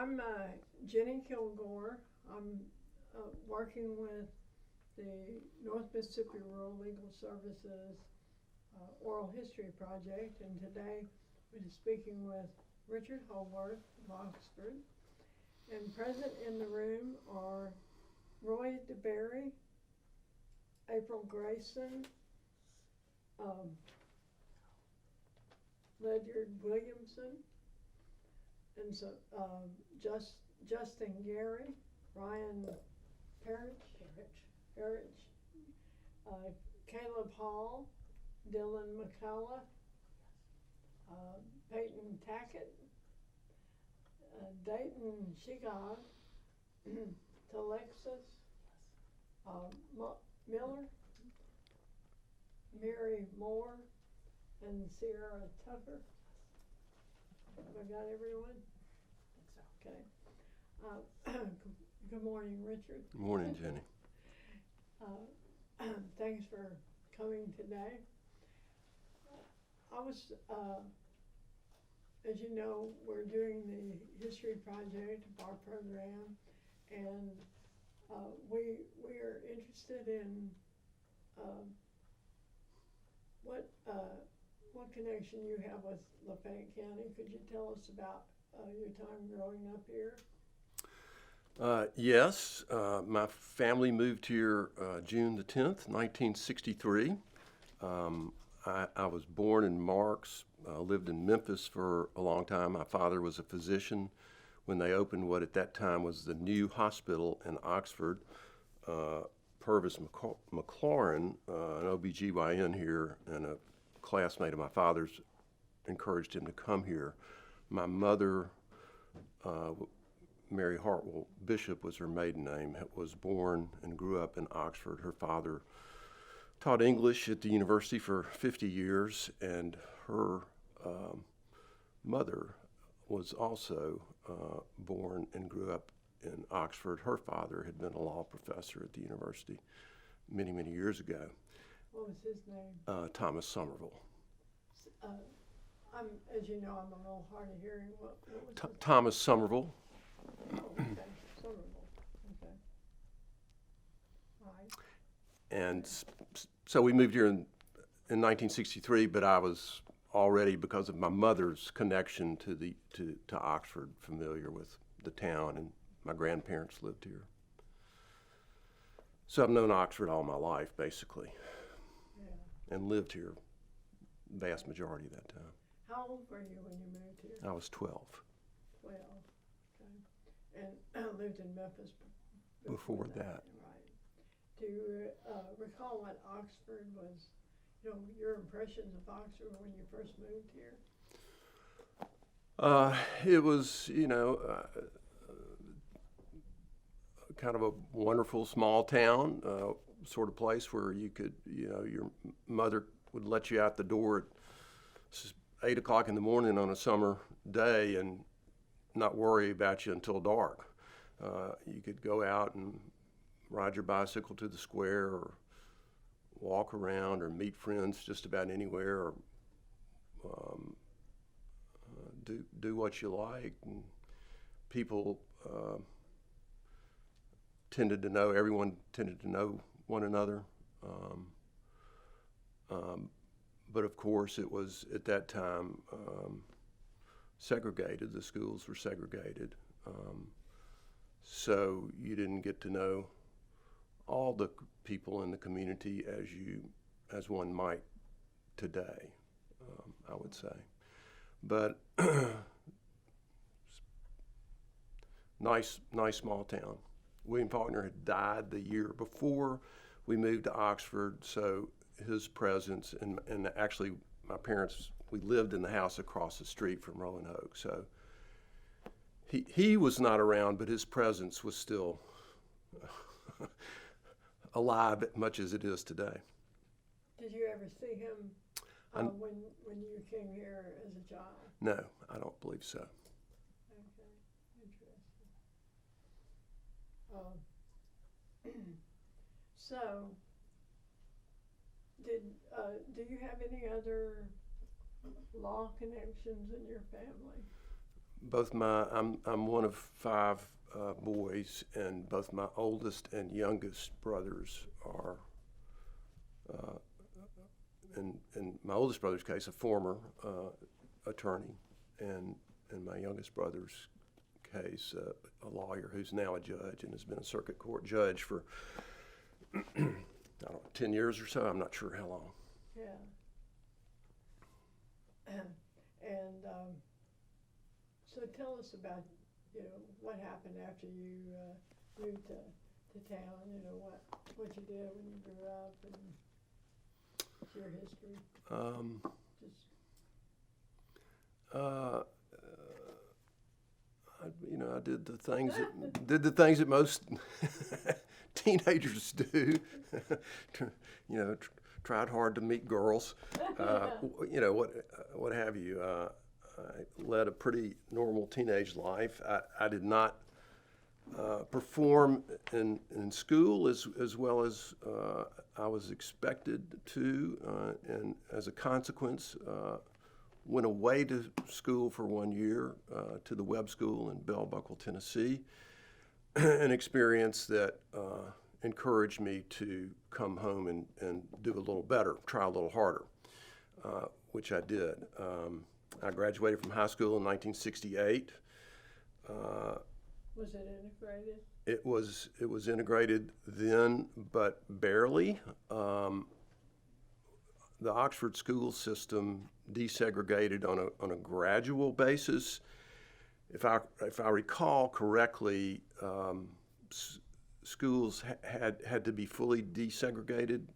I'm Jenny Kilgore. I'm working with the North Mississippi Rural Legal Services Oral History Project, and today we're speaking with Richard Howorth of Oxford. And present in the room are Roy DeBerry, April Grayson, Ledyard Williamson, and so Justin Gary, Ryan Parrish, Caleb Hall, Dylan McCullough, Peyton Tackett, Dayton Shigog, Talexis Miller, Mary Moore, and Sierra Tucker. Have I got everyone? I think so. Okay. Good morning, Richard. Good morning, Jenny. Thanks for coming today. I was, as you know, we're doing the history project of our program, and we are interested in what connection you have with Lafayette County. Could you tell us about your time growing up here? Yes, my family moved here June the 10th, 1963. I was born in Marks, lived in Memphis for a long time. My father was a physician when they opened what at that time was the new hospital in Oxford. Purvis McLaurin, an OBGYN here, and a classmate of my father's encouraged him to come here. My mother, Mary Hartwell Bishop was her maiden name, was born and grew up in Oxford. Her father taught English at the university for 50 years, and her mother was also born and grew up in Oxford. Her father had been a law professor at the university many, many years ago. What was his name? Thomas Somerville. As you know, I'm a little hard of hearing. What was Thomas Somerville. Oh, okay. Somerville. Okay. All right. And so we moved here in 1963, but I was already, because of my mother's connection to Oxford, familiar with the town, and my grandparents lived here. So I've known Oxford all my life, basically, and lived here vast majority of that time. How old were you when you moved here? I was 12. 12. Okay. And lived in Memphis Before that. Right. Do you recall what Oxford was, your impressions of Oxford when you first moved here? It was, kind of a wonderful small town, sort of place where you could, your mother would let you out the door at 8 o'clock in the morning on a summer day and not worry about you until dark. You could go out and ride your bicycle to the square, or walk around, or meet friends just about anywhere, or do what you like. And people everyone tended to know one another. But of course it was at that time segregated. The schools were segregated. So you didn't get to know all the people in the community as one might today, I would say. But nice small town. William Faulkner had died the year before we moved to Oxford, so his presence, and actually my parents, we lived in the house across the street from Rolling Oak, so he was not around, but his presence was still alive much as it is today. Did you ever see him when you came here as a child? No, I don't believe so. Okay, interesting. So, do you have any other law connections in your family? I'm one of five boys, and both my oldest and youngest brothers are, in my oldest brother's case, a former attorney, and in my youngest brother's case, a lawyer who's now a judge and has been a circuit court judge for, I don't know, 10 years or so. I'm not sure how long. Yeah. And so tell us about, what happened after you moved to town, what you did when you grew up and your history. I did the things that most teenagers do. Tried hard to meet girls. What have you. I led a pretty normal teenage life. I did not perform in school as well as I was expected to, and as a consequence, went away to school for 1 year to the Webb School in Bell Buckle, Tennessee, an experience that encouraged me to come home and do a little better, try a little harder, which I did. I graduated from high school in 1968. Was it integrated? It was integrated then, but barely. The Oxford school system desegregated on a gradual basis. If I recall correctly, schools had to be fully desegregated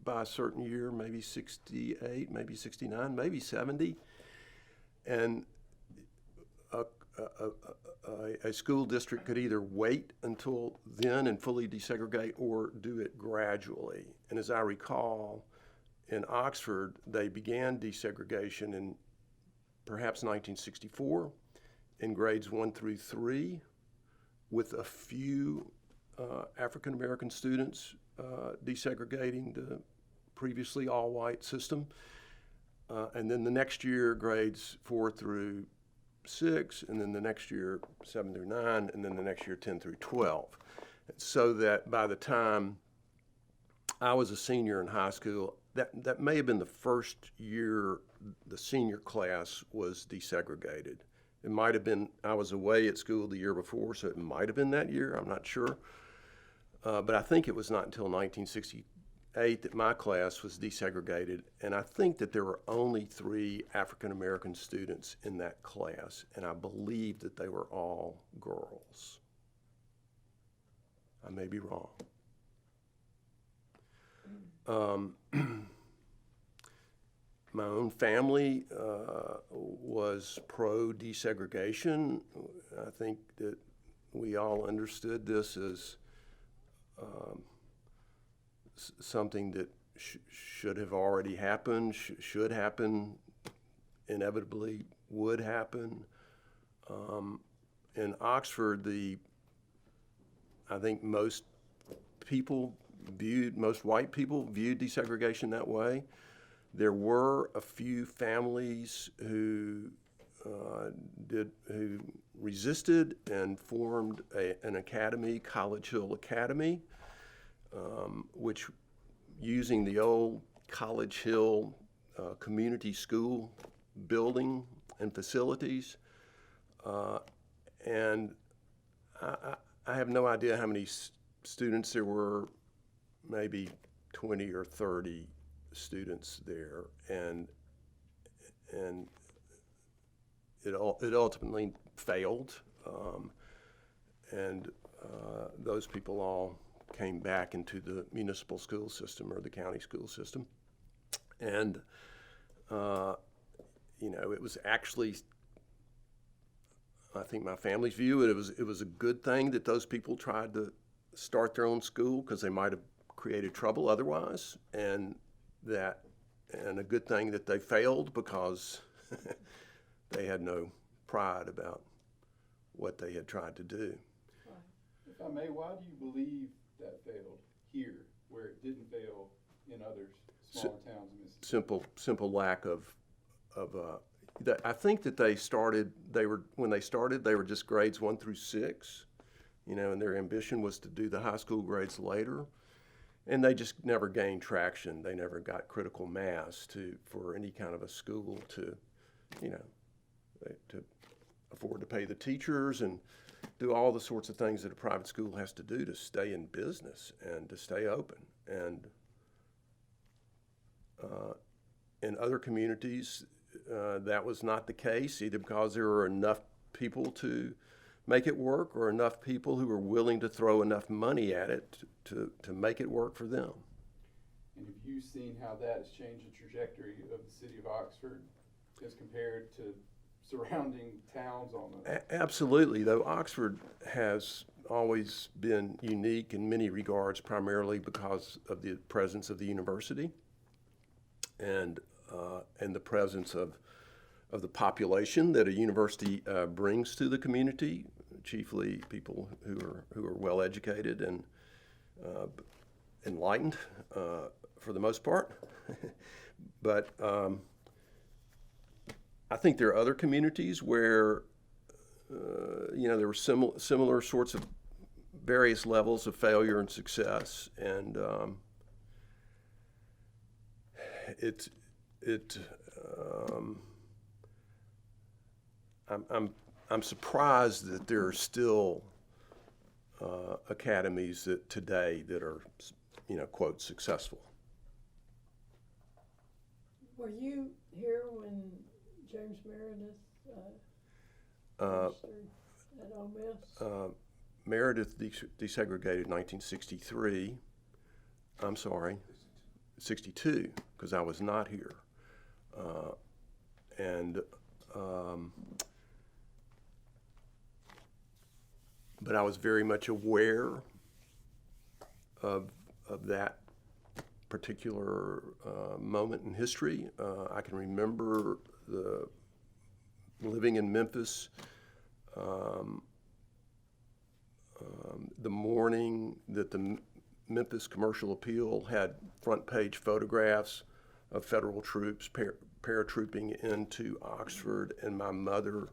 by a certain year, maybe 68, maybe 69, maybe 70, and a school district could either wait until then and fully desegregate or do it gradually. And as I recall, in Oxford, they began desegregation in perhaps 1964 in grades 1 through 3, with a few African American students desegregating the previously all-white system. And then the next year, grades 4 through 6, and then the next year 7 through 9, and then the next year 10 through 12. So that by the time I was a senior in high school, that may have been the first year the senior class was desegregated. It might have been, I was away at school the year before, so it might have been that year, I'm not sure. But I think it was not until 1968 that my class was desegregated, and I think that there were only 3 African American students in that class, and I believe that they were all girls. I may be wrong. My own family was pro-desegregation. I think that we all understood this as something that should have already happened, should happen, inevitably would happen. In Oxford, I think most white people viewed desegregation that way. There were a few families who resisted and formed an academy, College Hill Academy, which, using the old College Hill community school building and facilities, and I have no idea how many students there were, maybe 20 or 30 students there, and it ultimately failed, and those people all came back into the municipal school system or the county school system, and it was actually, I think my family's view, it was a good thing that those people tried to start their own school because they might have created trouble otherwise, and a good thing that they failed because they had no pride about what they had tried to do. If I may, why do you believe that failed here where it didn't fail in other smaller towns in Mississippi? Simple lack of I think that when they started, they were just grades 1 through 6, and their ambition was to do the high school grades later. And they just never gained traction. They never got critical mass for any kind of a school to afford to pay the teachers and do all the sorts of things that a private school has to do to stay in business and to stay open. And in other communities, that was not the case, either because there were enough people to make it work or enough people who were willing to throw enough money at it to make it work for them. And have you seen how that has changed the trajectory of the city of Oxford as compared to surrounding towns almost? Absolutely, though Oxford has always been unique in many regards, primarily because of the presence of the university and the presence of the population that a university brings to the community, chiefly people who are well educated and enlightened for the most part. But I think there are other communities where there were similar sorts of various levels of failure and success, and I'm surprised that there are still academies today that are, quote, successful. Were you here when James Meredith registered at Ole Miss? Meredith desegregated in 1963. I'm sorry, 62, because I was not here. But I was very much aware of that particular moment in history. I can remember living in Memphis the morning that the Memphis Commercial Appeal had front page photographs of federal troops paratrooping into Oxford, and my mother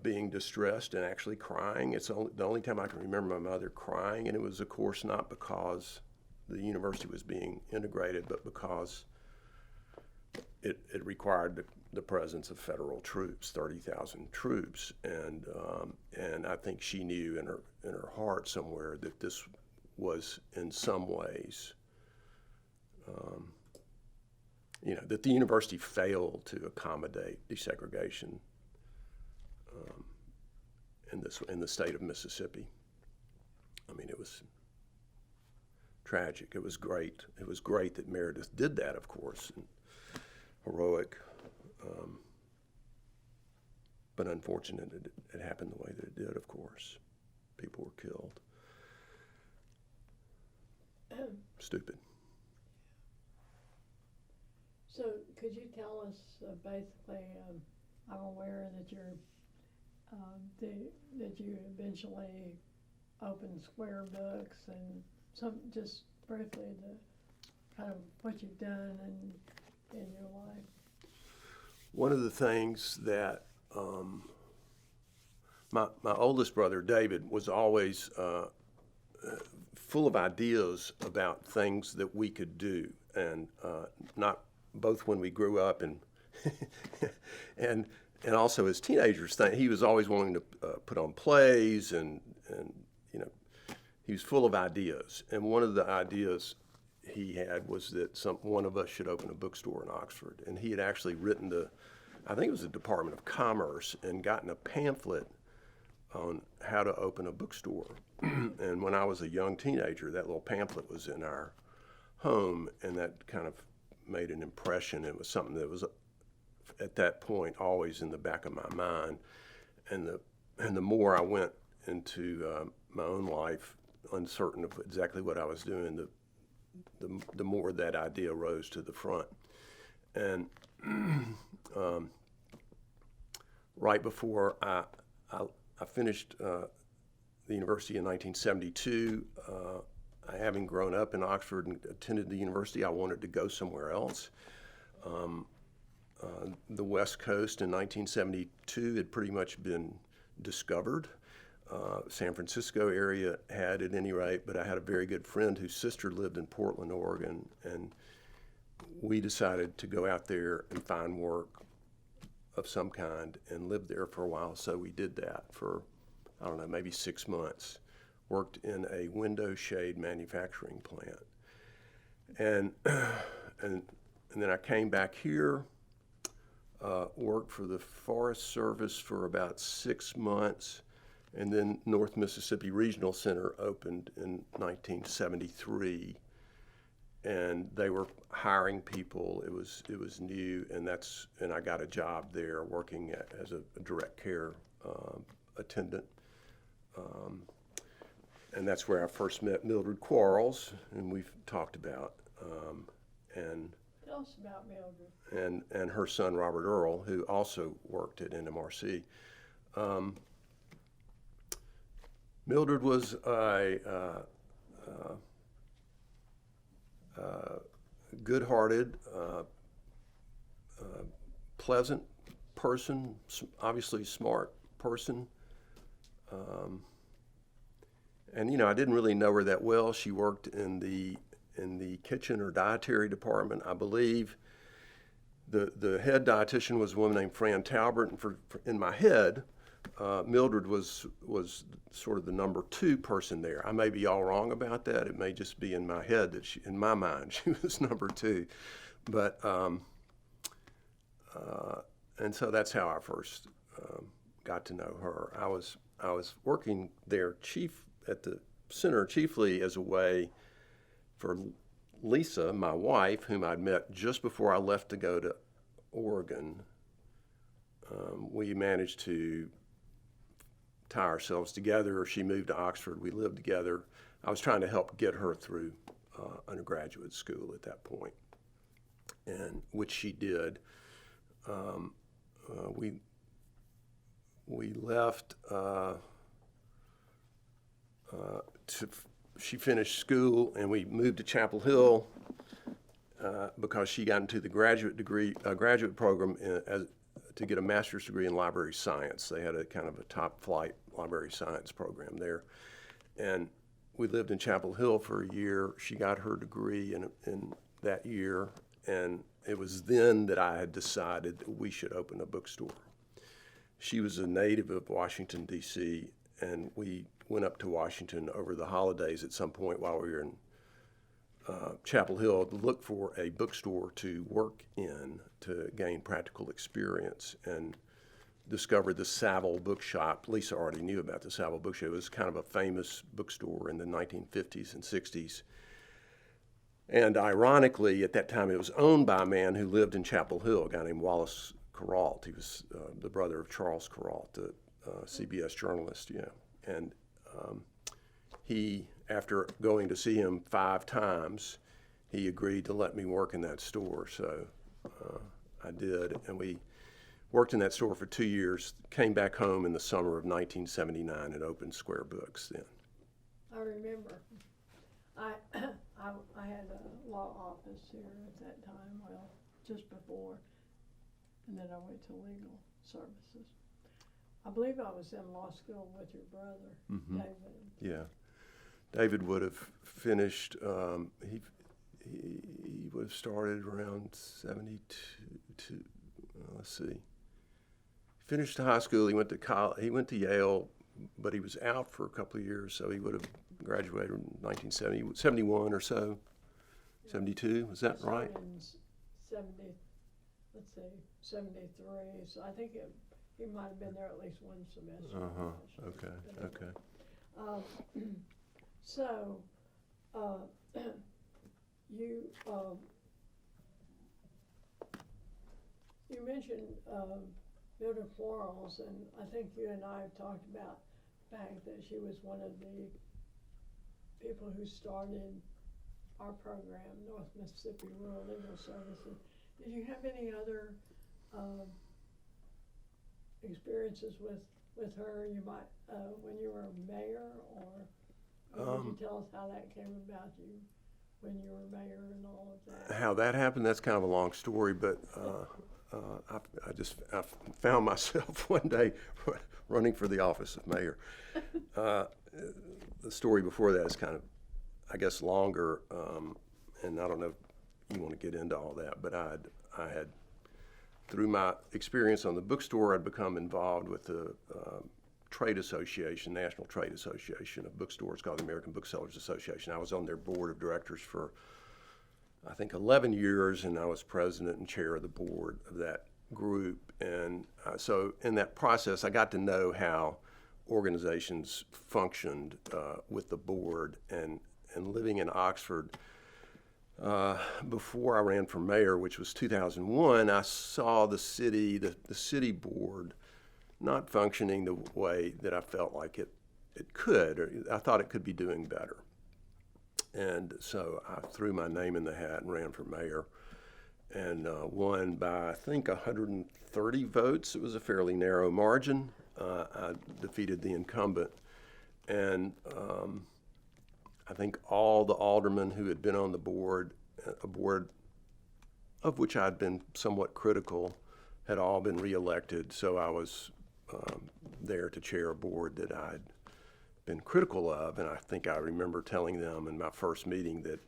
being distressed and actually crying. It's the only time I can remember my mother crying, and it was, of course, not because the university was being integrated, but because it required the presence of federal troops, 30,000 troops, and I think she knew in her heart somewhere that this was in some ways, that the university failed to accommodate desegregation in the state of Mississippi. I mean, it was tragic. It was great. It was great that Meredith did that, of course, and heroic, but unfortunate it happened the way that it did, of course. People were killed. Stupid. So could you tell us basically, I'm aware that that you eventually opened Square Books, and just briefly the kind of what you've done in your life. One of the things that my oldest brother, David, was always full of ideas about things that we could do, and not both when we grew up and and also as teenagers. He was always wanting to put on plays, and he was full of ideas. And one of the ideas he had was that one of us should open a bookstore in Oxford. And he had actually written I think it was the Department of Commerce, and gotten a pamphlet on how to open a bookstore. And when I was a young teenager, that little pamphlet was in our home, and that kind of made an impression. It was something that was, at that point, always in the back of my mind. And the more I went into my own life, uncertain of exactly what I was doing, the more that idea rose to the front. And right before I finished the university in 1972, having grown up in Oxford and attended the university, I wanted to go somewhere else. the West Coast in 1972 had pretty much been discovered. San Francisco area had at any rate, but I had a very good friend whose sister lived in Portland, Oregon, and we decided to go out there and find work of some kind and live there for a while. So we did that for, I don't know, maybe 6 months. Worked in a window shade manufacturing plant. And then I came back here, worked for the Forest Service for about 6 months, and then North Mississippi Regional Center opened in 1973, and they were hiring people. It was new, and I got a job there working as a direct care attendant, and that's where I first met Mildred Quarles, and we've talked about and. Tell us about Mildred. And her son, Robert Earl, who also worked at NMRC. Mildred was a good-hearted, pleasant person, obviously smart person. And, you know, I didn't really know her that well. She worked in the kitchen or dietary department, I believe. The head dietitian was a woman named Fran Talbert, and for in my head, Mildred was sort of the number 2 person there. I may be all wrong about that. It may just be in my head that in my mind, she was number 2. But and so that's how I first got to know her. I was working there at the center chiefly as a way for Lisa, my wife, whom I'd met just before I left to go to Oregon. We managed to tie ourselves together. She moved to Oxford. We lived together. I was trying to help get her through undergraduate school at that point, and which she did. We left she finished school, and we moved to Chapel Hill because she got into the graduate program to get a master's degree in library science. They had a kind of a top flight library science program there, and we lived in Chapel Hill for a year. She got her degree in that year, and it was then that I had decided that we should open a bookstore. She was a native of Washington, D.C., and we went up to Washington over the holidays at some point while we were in Chapel Hill to look for a bookstore to work in to gain practical experience, and discovered the Saville Bookshop. Lisa already knew about the Saville Bookshop. It was kind of a famous bookstore in the 1950s and 60s. And ironically, at that time, it was owned by a man who lived in Chapel Hill, a guy named Wallace Kuralt. He was the brother of Charles Kuralt, the CBS journalist, yeah. And he, after going to see him 5 times, he agreed to let me work in that store. So I did, and we worked in that store for 2 years, came back home in the summer of 1979 and opened Square Books then. I remember. I had a law office here at that time, well, just before, and then I went to legal services. I believe I was in law school with your brother, Mm-hmm. David. Yeah, David would have finished. He would have started around 72. Let's see. He finished high school. He went to college. He went to Yale, but he was out for a couple of years, so he would have graduated in 1971 or so. 72, is that right? In 73. So I think he might have been there at least one semester. Okay. So, you mentioned Mildred Quarles, and I think you and I have talked about the fact that she was one of the people who started our program, North Mississippi Rural Legal Services. Did you have any other experiences with her? You might when you were mayor, or could you tell us how that came about, you when you were mayor and all of that? How that happened, that's kind of a long story, but I found myself one day running for the office of mayor. The story before that is kind of, I guess, longer, and I don't know if you want to get into all that, but I had, through my experience on the bookstore, I'd become involved with the trade association, National Trade Association of Bookstores, called the American Booksellers Association. I was on their board of directors for, I think, 11 years, and I was president and chair of the board of that group. And so in that process, I got to know how organizations functioned with the board. And living in Oxford, before I ran for mayor, which was 2001, I saw the city, the city board, not functioning the way that I felt like it could, or I thought it could be doing better. And so I threw my name in the hat and ran for mayor, and won by, I think, 130 votes. It was a fairly narrow margin. I defeated the incumbent, and I think all the aldermen who had been on the board, a board of which I'd been somewhat critical, had all been reelected. So I was there to chair a board that I'd been critical of, and I think I remember telling them in my first meeting that,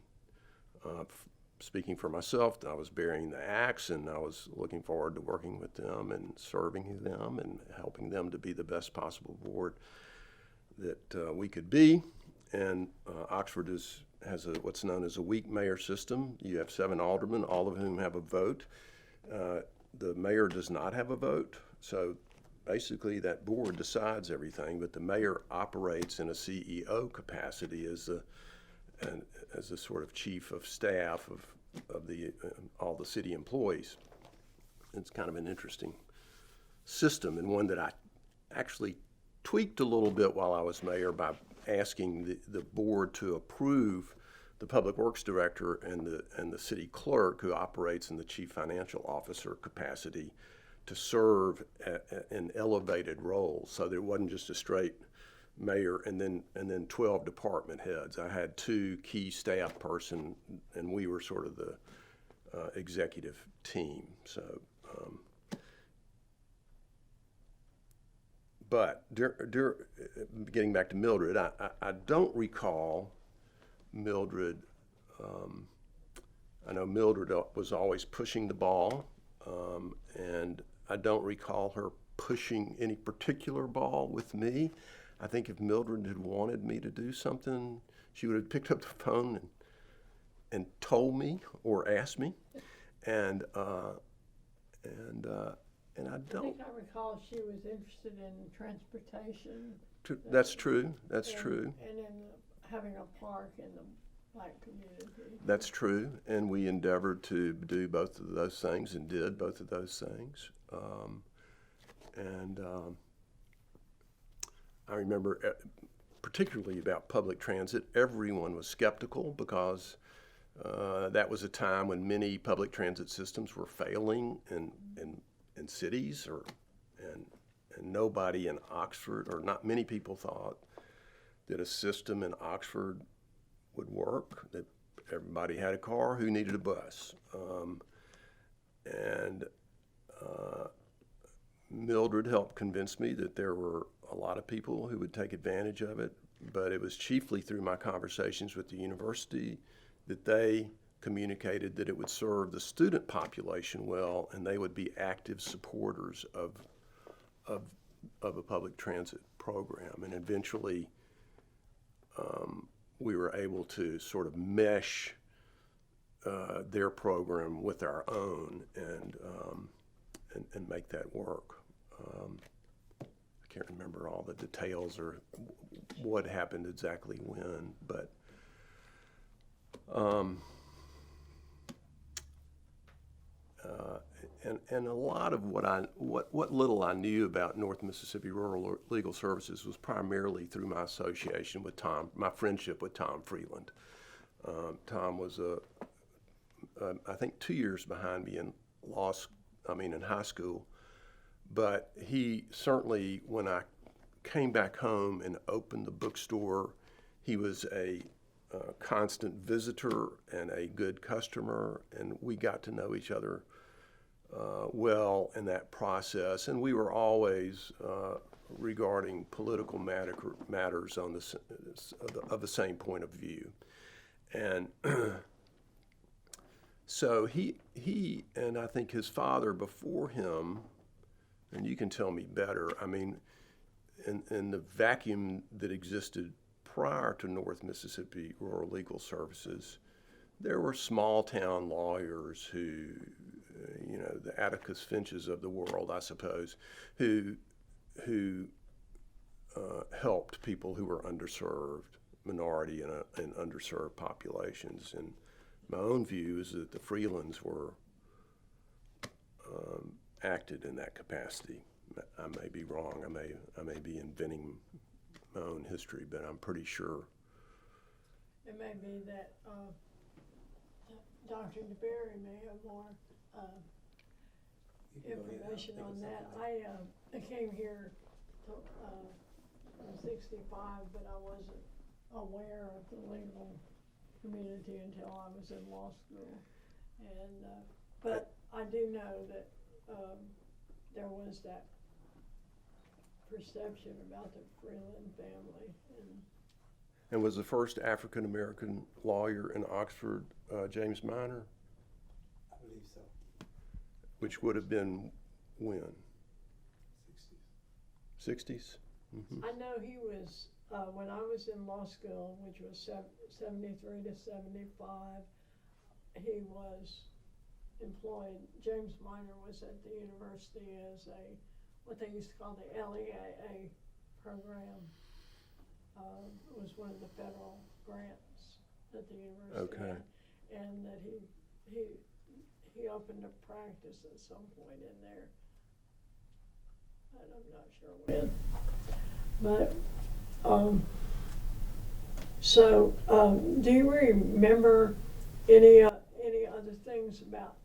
speaking for myself, I was bearing the axe, and I was looking forward to working with them and serving them and helping them to be the best possible board that we could be. And Oxford has what's known as a weak mayor system. You have 7 aldermen, all of whom have a vote. The mayor does not have a vote, so basically that board decides everything, but the mayor operates in a CEO capacity as a sort of chief of staff of all the city employees. It's kind of an interesting system, and one that I actually tweaked a little bit while I was mayor by asking the board to approve the public works director and the city clerk, who operates in the chief financial officer capacity, to serve in elevated roles, so there wasn't just a straight mayor and then 12 department heads. I had 2 key staff person, and we were sort of the executive team. So, but getting back to Mildred, I don't recall Mildred. I know Mildred was always pushing the ball, and I don't recall her pushing any particular ball with me. I think if Mildred had wanted me to do something, she would have picked up the phone and told me or asked me, and I don't. I think I recall she was interested in transportation. That's true. That's true. And in having a park in the Black community. That's true, and we endeavored to do both of those things and did both of those things. I remember, particularly about public transit, everyone was skeptical because that was a time when many public transit systems were failing in cities, and nobody in Oxford, or not many people, thought that a system in Oxford would work, that everybody had a car who needed a bus. Mildred helped convince me that there were a lot of people who would take advantage of it, but it was chiefly through my conversations with the university that they communicated that it would serve the student population well, and they would be active supporters of a public transit program. And eventually we were able to sort of mesh their program with our own and make that work. I can't remember all the details or what happened exactly when, but and a lot of what little I knew about North Mississippi Rural Legal Services was primarily through my association with Tom, my friendship with Tom Freeland. Tom was I think 2 years behind me in in high school, but he certainly, when I came back home and opened the bookstore, he was a constant visitor and a good customer, and we got to know each other well in that process, and we were always regarding political matters on of the same point of view. And so he and I think his father before him, and you can tell me better, I mean, in the vacuum that existed prior to North Mississippi Rural Legal Services, there were small town lawyers who, the Atticus Finches of the world, I suppose, who helped people who were underserved, minority and underserved populations. And my own view is that the Freelands were acted in that capacity. I may be wrong. I may be inventing my own history, but I'm pretty sure. It may be that Dr. DeBerry may have more information on that. I came here in '65, but I wasn't aware of the legal community until I was in law school. And but I do know that there was that perception about the Freeland family. And was the first African American lawyer in Oxford James Minor? I believe so. Which would have been when? 60s. 60s? Mm-hmm. I know he was, when I was in law school, which was 73 to 75, he was employed. James Minor was at the university as what they used to call the LEAA program. It was one of the federal grants that the university had, and that he opened a practice at some point in there, and I'm not sure when. But do you remember any other things about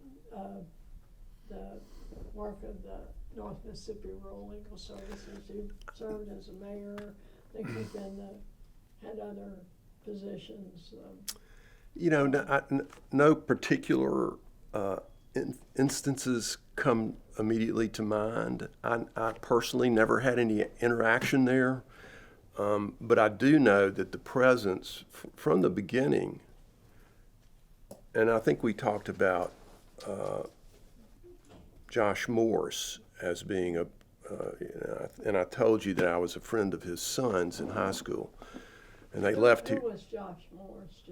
the work of the North Mississippi Rural Legal Services? You served as a mayor. I think you've had other positions. No particular instances come immediately to mind. I personally never had any interaction there, but I do know that the presence from the beginning, and I think we talked about Josh Morse as being and I told you that I was a friend of his son's in high school, and they left here. Who was Josh Morse?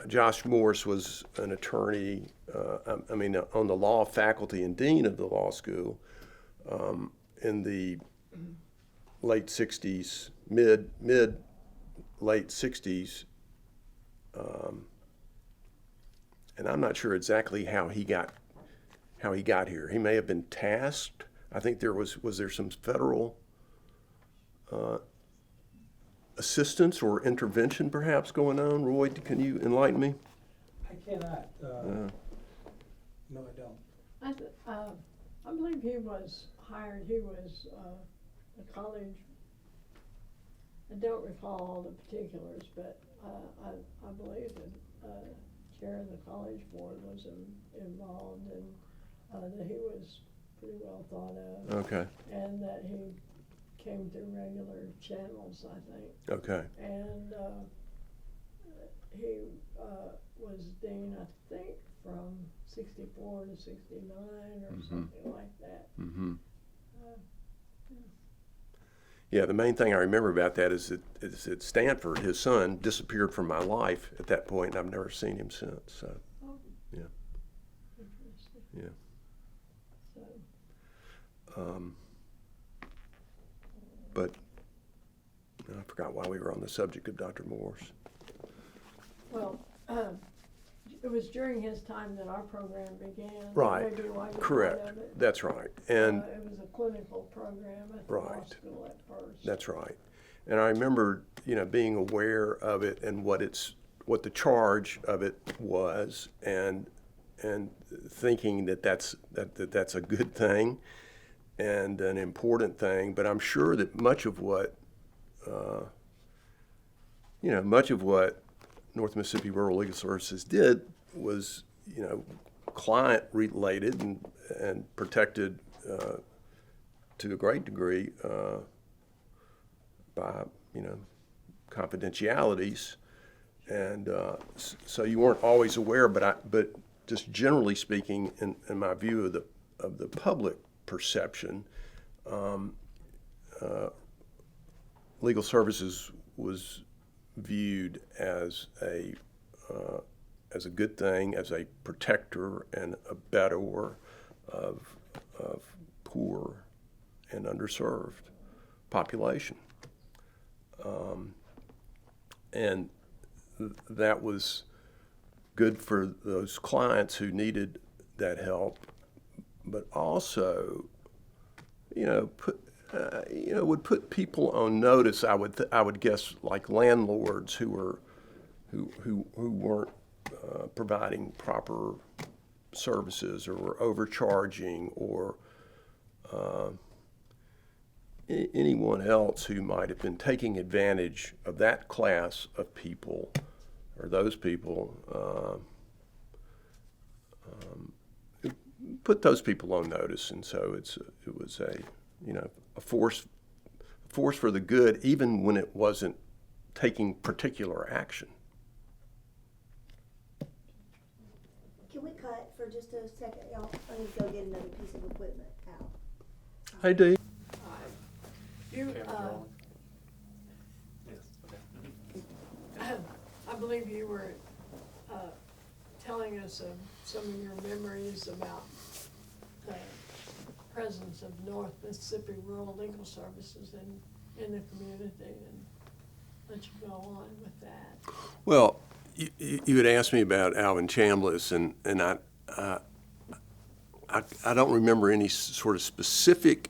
Josh Morse was an attorney, on the law faculty and dean of the law school in the late 60s, late 60s. And I'm not sure exactly how he got here. He may have been tasked. I think was there some federal assistance or intervention perhaps going on? Roy, can you enlighten me? I cannot. No, I don't. I believe he was hired. He was a college. I don't recall all the particulars, but I believe that chair of the college board was involved, and that he was pretty well thought of. Okay. And that he came through regular channels, I think. Okay. And he was dean, I think, from 64 to 69 or something like that. Mm-hmm. Yeah, the main thing I remember about that is that Stanford, his son, disappeared from my life at that point, and I've never seen him since. So, yeah. Interesting. Yeah. So. But I forgot why we were on the subject of Dr. Morse. Well, it was during his time that our program began. Right. Maybe why you Correct. thought of it. That's right. And it was a clinical program at the law school at first. That's right. And I remember, being aware of it and what the charge of it was, and thinking that that's a good thing and an important thing. But I'm sure that much of what North Mississippi Rural Legal Services did was, client related and protected to a great degree by, confidentialities. And so you weren't always aware, but just generally speaking, in my view of the public perception, legal services was viewed as a good thing, as a protector and abettor of poor and underserved population, and that was good for those clients who needed that help, but also, would put people on notice. I would guess, like landlords who weren't providing proper services or were overcharging, or anyone else who might have been taking advantage of that class of people or those people. Put those people on notice, and so it was a force for the good, even when it wasn't taking particular action. Can we cut for just a second, y'all? I need to go get another piece of equipment out. Hey, Dee. You, I believe you were telling us of some of your memories about the presence of North Mississippi Rural Legal Services in the community, and let you go on with that. Well, you had asked me about Alvin Chambliss, and I don't remember any sort of specific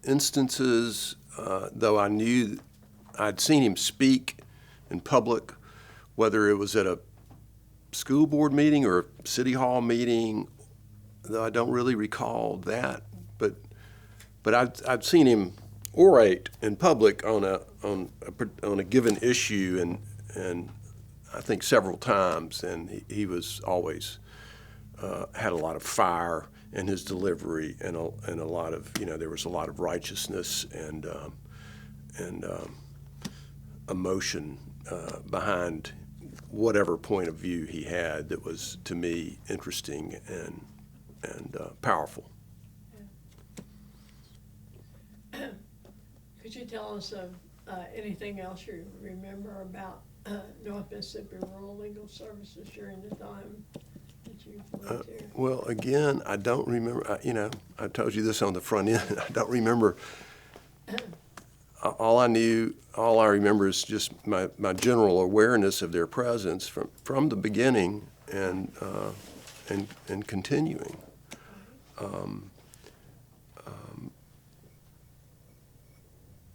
instances, though I knew I'd seen him speak in public, whether it was at a school board meeting or a city hall meeting, though I don't really recall that. But I'd seen him orate in public on a given issue, and I think several times, and he was always had a lot of fire in his delivery, and a lot of, there was a lot of righteousness and emotion behind whatever point of view he had that was, to me, interesting and powerful. Could you tell us of anything else you remember about North Mississippi Rural Legal Services during the time that you lived here? Well, again, I don't remember. I told you this on the front end. I don't remember. All I remember is just my general awareness of their presence from the beginning and continuing.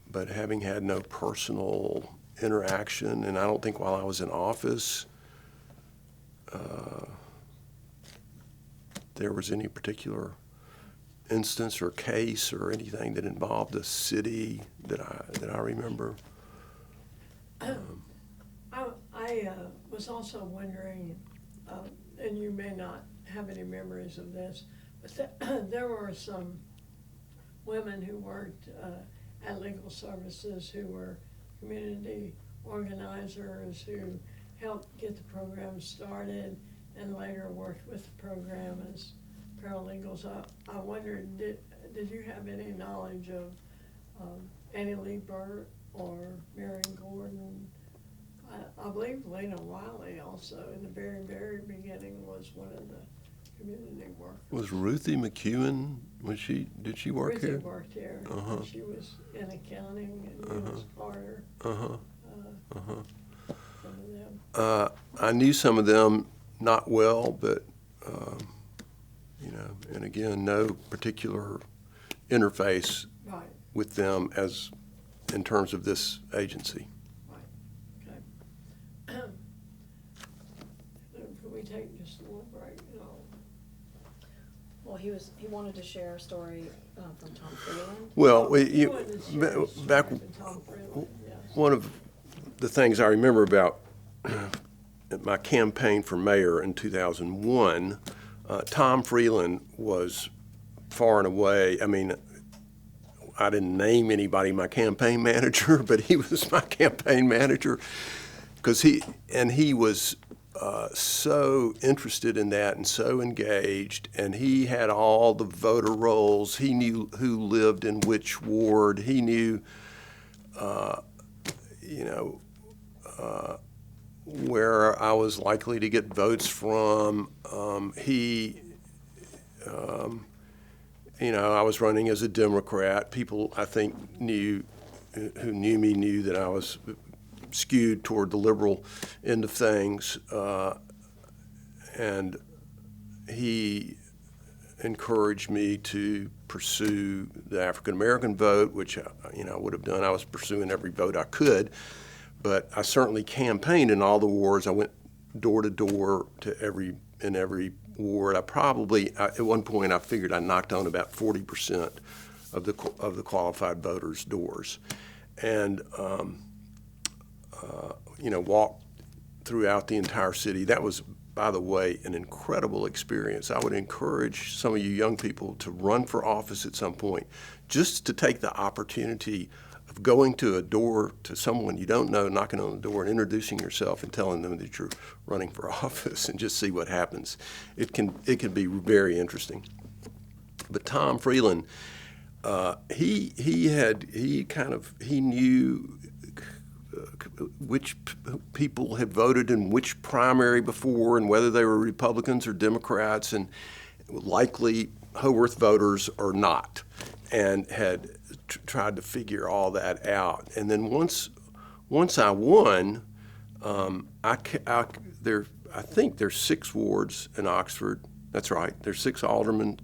But having had no personal interaction, and I don't think while I was in office there was any particular instance or case or anything that involved the city that I remember. I was also wondering, and you may not have any memories of this, but there were some women who worked at Legal Services who were community organizers who helped get the program started and later worked with the program as paralegals. I wondered, did you have any knowledge of Annie Lee Burt or Marion Gordon? I believe Lena Wiley also in the very, very beginning was one of the community workers. Was Ruthie McEwen, did she work Ruthie here? Worked here. Uh-huh. She was in accounting, and Eunice Carter. Some of them. I knew some of them not well, but and again, no particular interface Right. with them as in terms of this agency. Okay. Could we take just a little break? Well, he wanted to share a story from Tom Freeland. Well, You wanted to share a story back with Tom Freeland, yes. one of the things I remember about my campaign for mayor in 2001, Tom Freeland was far and away, I mean, I didn't name anybody my campaign manager, but he was my campaign manager because he was so interested in that and so engaged, and he had all the voter rolls. He knew who lived in which ward. He knew, where I was likely to get votes from. I was running as a Democrat. People, I think, who knew me knew that I was skewed toward the liberal end of things. And he encouraged me to pursue the African-American vote, which, I would have done. I was pursuing every vote I could. But I certainly campaigned in all the wards. I went door to door in every ward. At one point I figured I knocked on about 40% of the qualified voters' doors, and walked throughout the entire city. That was, by the way, an incredible experience. I would encourage some of you young people to run for office at some point, just to take the opportunity of going to a door to someone you don't know, knocking on the door and introducing yourself and telling them that you're running for office, and just see what happens. It can be very interesting. But Tom Freeland, he knew which people had voted in which primary before, and whether they were Republicans or Democrats, and likely Howorth voters or not, and had tried to figure all that out. And then once I won, I think there's 6 wards in Oxford. That's right. There's 6 aldermen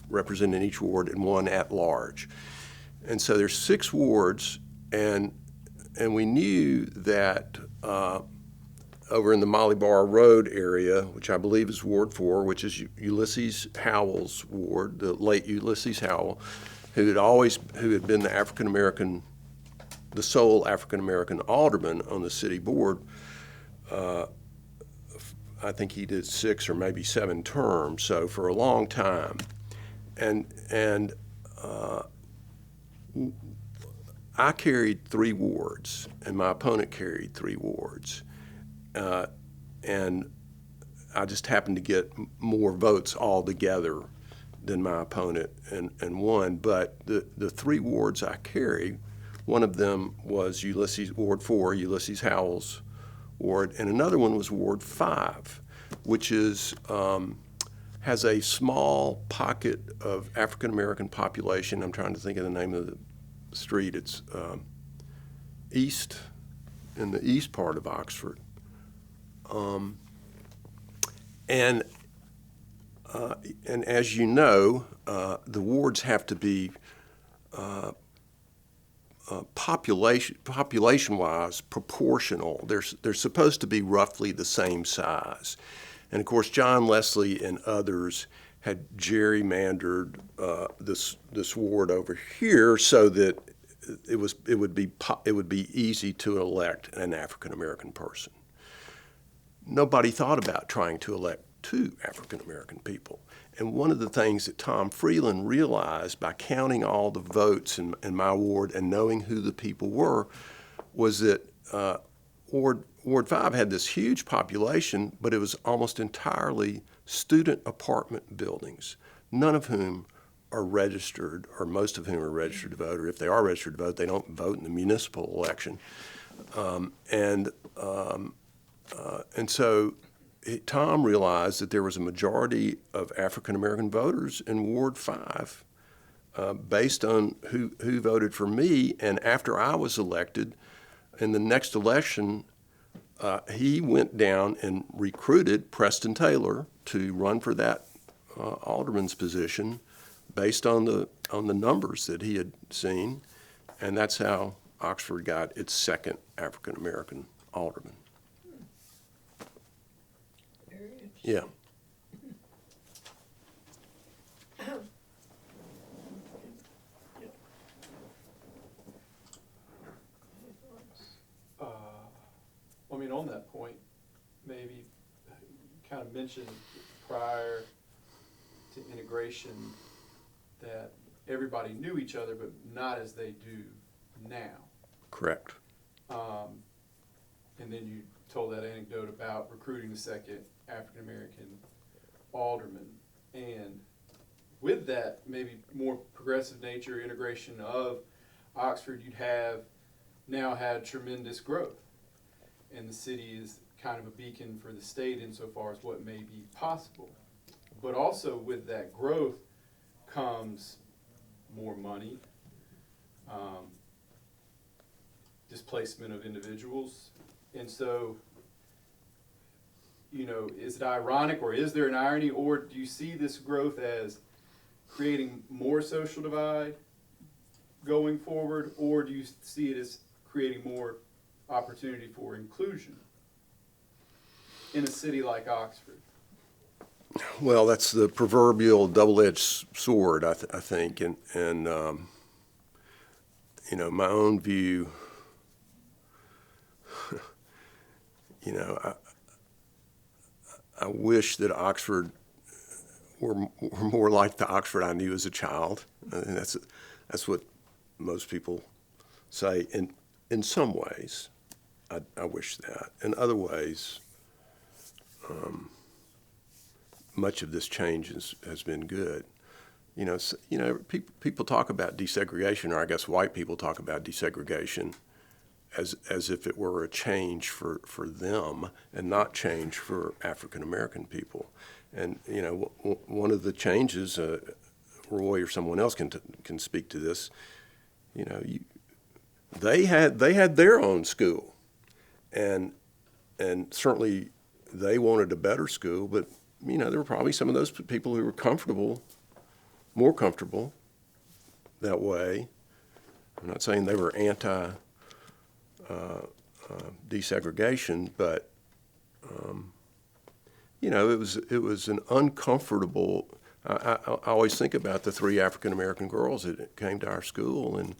representing each ward and 1 at large. And so there's 6 wards, and we knew that over in the Molly Bar Road area, which I believe is Ward 4, which is Ulysses Howell's ward, the late Ulysses Howell, who had been the sole African-American alderman on the city board. I think he did 6 or maybe 7 terms, so for a long time. And I carried 3 wards, and my opponent carried 3 wards. And I just happened to get more votes altogether than my opponent and won. But the 3 wards I carried, one of them was Ward 4, Ulysses Howell's ward, and another one was Ward 5, which has a small pocket of African-American population. I'm trying to think of the name of the street. It's in the east part of Oxford. And as you know, the wards have to be population-wise proportional. They're supposed to be roughly the same size. And of course, John Leslie and others had gerrymandered this ward over here so that it would be easy to elect an African-American person. Nobody thought about trying to elect 2 African-American people. And one of the things that Tom Freeland realized by counting all the votes in my ward and knowing who the people were was that Ward 5 had this huge population, but it was almost entirely student apartment buildings, none of whom are registered, or most of whom are registered to vote, or if they are registered to vote, they don't vote in the municipal election. And so Tom realized that there was a majority of African-American voters in Ward 5 based on who voted for me. And after I was elected, in the next election, he went down and recruited Preston Taylor to run for that alderman's position based on the numbers that he had seen. And that's how Oxford got its 2nd African-American alderman. Yeah. On that point, maybe you kind of mentioned prior to integration that everybody knew each other, but not as they do now. Correct. And then you told that anecdote about recruiting the second African-American alderman. And with that maybe more progressive nature, integration of Oxford, you'd have now had tremendous growth. And the city is kind of a beacon for the state insofar as what may be possible. But also with that growth comes more money, displacement of individuals. And so, you know, is it ironic, or is there an irony, or do you see this growth as creating more social divide going forward, or do you see it as creating more opportunity for inclusion in a city like Oxford? Well, that's the proverbial double-edged sword, I think, and you know, my own view. You know, I wish that Oxford were more like the Oxford I knew as a child, and that's what most people say. In some ways, I wish that. In other ways, much of this change has been good. You know, people talk about desegregation, or I guess white people talk about desegregation as if it were a change for them and not change for African American people. And you know, one of the changes, Roy or someone else can speak to this. You know, they had their own school, and certainly they wanted a better school. But you know, there were probably some of those people who were more comfortable that way. I'm not saying they were anti desegregation, but you know, it was an uncomfortable. I always think about the 3 African American girls that came to our school, and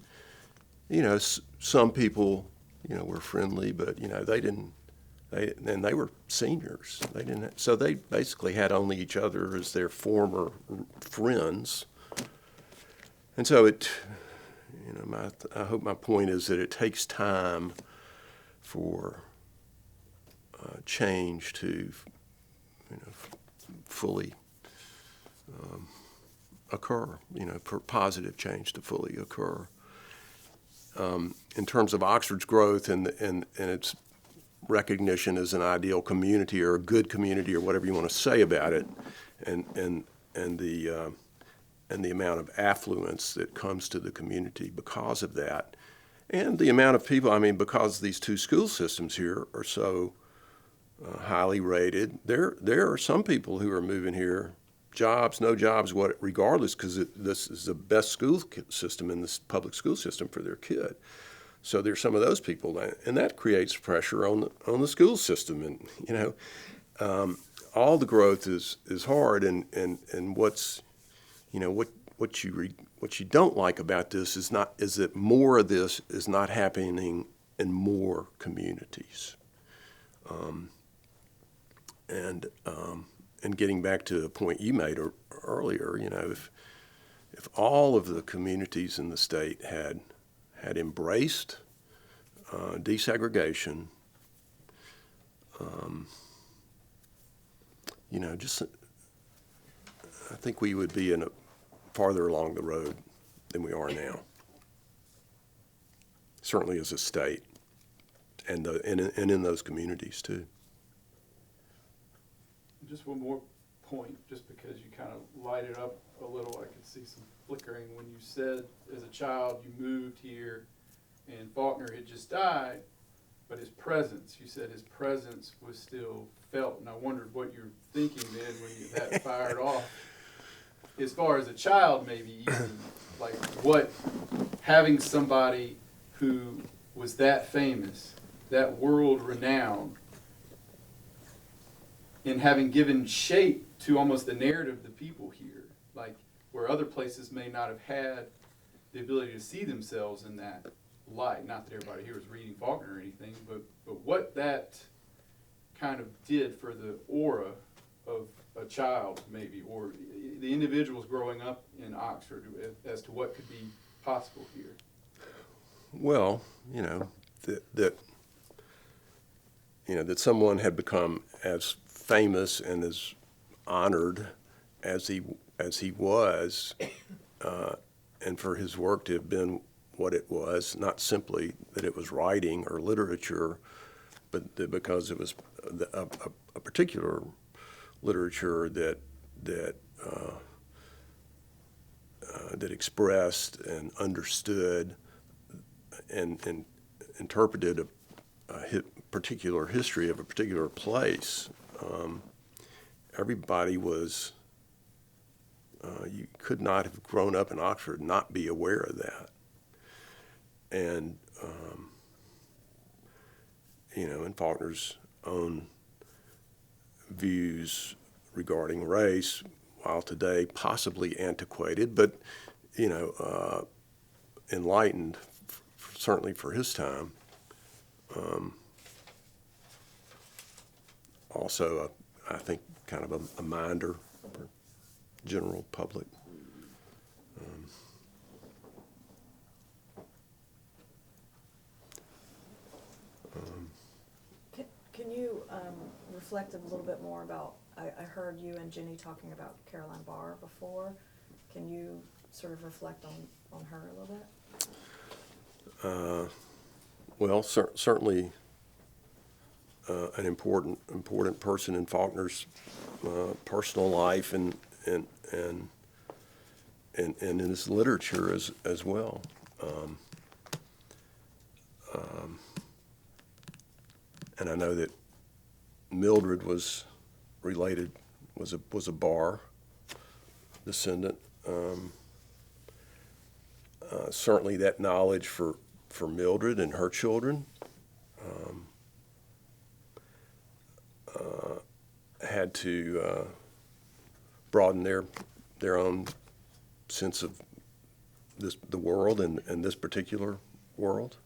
you know, some people, you know, were friendly, but you know, and they were seniors. They didn't. So they basically had only each other as their former friends, and so it. You know, I hope my point is that it takes time for change to, you know, fully occur. You know, for positive change to fully occur. In terms of Oxford's growth and its recognition as an ideal community or a good community or whatever you want to say about it, and the amount of affluence that comes to the community because of that, and the amount of people, I mean, because these 2 school systems here are so highly rated, there are some people who are moving here, jobs, no jobs, regardless, because this is the best school system in this public school system for their kid. So there's some of those people, and that creates pressure on the school system, and you know, all the growth is hard, and what's, you know, what you don't like about this is that more of this is not happening in more communities, and getting back to a point you made earlier, you know, if all of the communities in the state had embraced desegregation, you know, I think we would be farther along the road than we are now. Certainly as a state, and in those communities too. Just one more point, just because you kind of lighted up a little, I could see some flickering. When you said as a child you moved here and Faulkner had just died, but his presence, you said his presence was still felt, and I wondered what you were thinking then when that fired off. As far as a child, maybe even, like what, having somebody who was that famous, that world renowned, and having given shape to almost the narrative of the people here, like where other places may not have had the ability to see themselves in that light. Not that everybody here was reading Faulkner or anything, but what that kind of did for the aura of a child, maybe, or the individuals growing up in Oxford as to what could be possible here? Well, that someone had become as famous and as honored as he was, and for his work to have been what it was, not simply that it was writing or literature, but that because it was a particular literature that expressed and understood and interpreted a particular history of a particular place. Everybody was, you could not have grown up in Oxford and not be aware of that. And, and Faulkner's own views regarding race, while today possibly antiquated, but, enlightened, certainly for his time. Also, I think, kind of a minder for general public. Can you reflect a little bit more about, I heard you and Jenny talking about Caroline Barr before. Can you sort of reflect on her a little bit? Well, certainly an important person in Faulkner's personal life and in his literature as well. And I know that Mildred was related, was a Barr descendant. Certainly that knowledge for Mildred and her children had to broaden their own sense of the world and this particular world,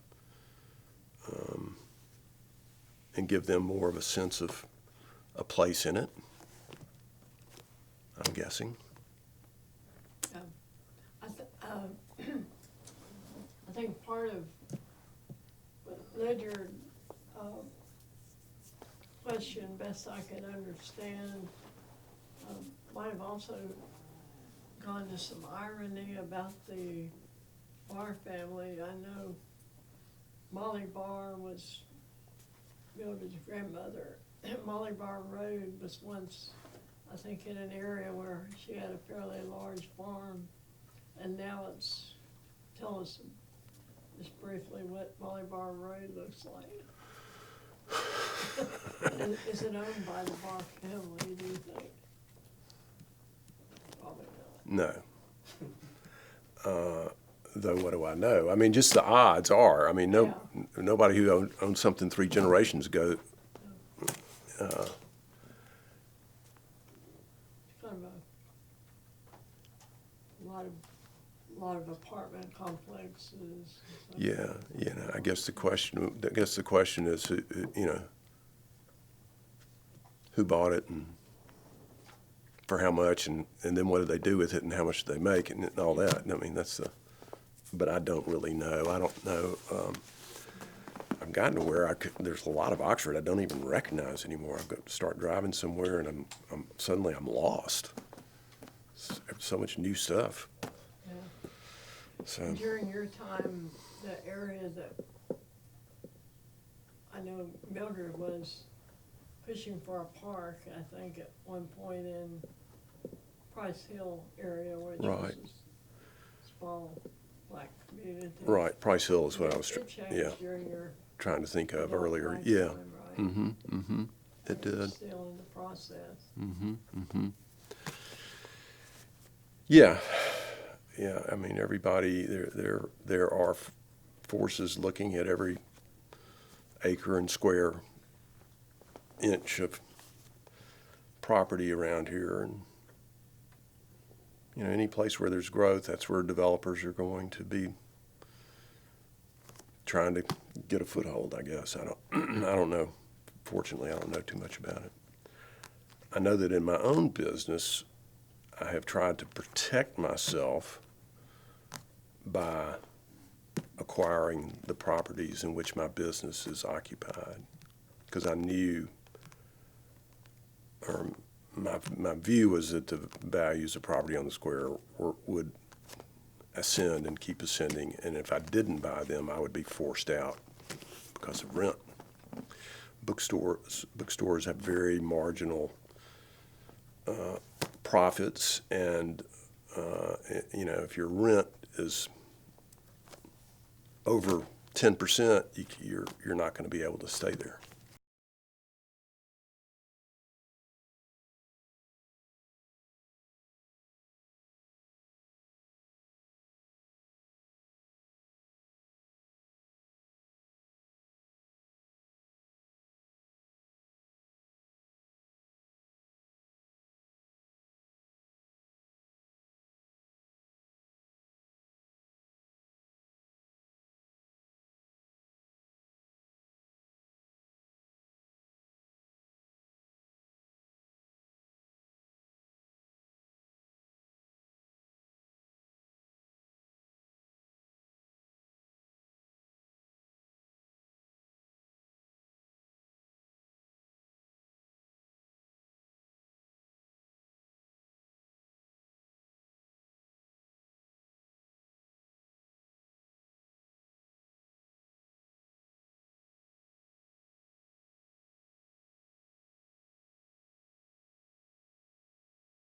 and give them more of a sense of a place in it, I'm guessing. I think part of what Ledyard question, best I could understand, might have also gone to some irony about the Barr family. I know Molly Barr was Mildred's grandmother. Molly Barr Road was once, I think, in an area where she had a fairly large farm, and now it's, tell us just briefly what Molly Barr Road looks like. And is it owned by the Barr family, do you think? Probably not. No. Though what do I know? I mean, just the odds are. I mean, nobody who owned something 3 generations ago. Kind of a lot of apartment complexes. Yeah. I guess the question is, who bought it and for how much, and then what do they do with it, and how much do they make, and all that. I mean, but I don't really know. I don't know. I've gotten to where there's a lot of Oxford I don't even recognize anymore. I've got to start driving somewhere, and I'm suddenly lost. So much new stuff. Yeah. So During your time, the area that I know Mildred was pushing for a park, I think, at one point in Price Hill area, which Right. was a small black community. right, Price Hill is what I was It changed during your trying to think of adult earlier. lifetime, Yeah. right? Mm-hmm. It did. Still in the process. Mm-hmm. Yeah. I mean, everybody there are forces looking at every acre and square inch of property around here, and any place where there's growth, that's where developers are going to be trying to get a foothold, I guess. I don't know. Fortunately, I don't know too much about it. I know that in my own business, I have tried to protect myself by acquiring the properties in which my business is occupied, because I knew, or my view was that the values of property on the square would ascend and keep ascending, and if I didn't buy them, I would be forced out because of rent. Bookstores have very marginal profits, and if your rent is over 10%, you're not going to be able to stay there.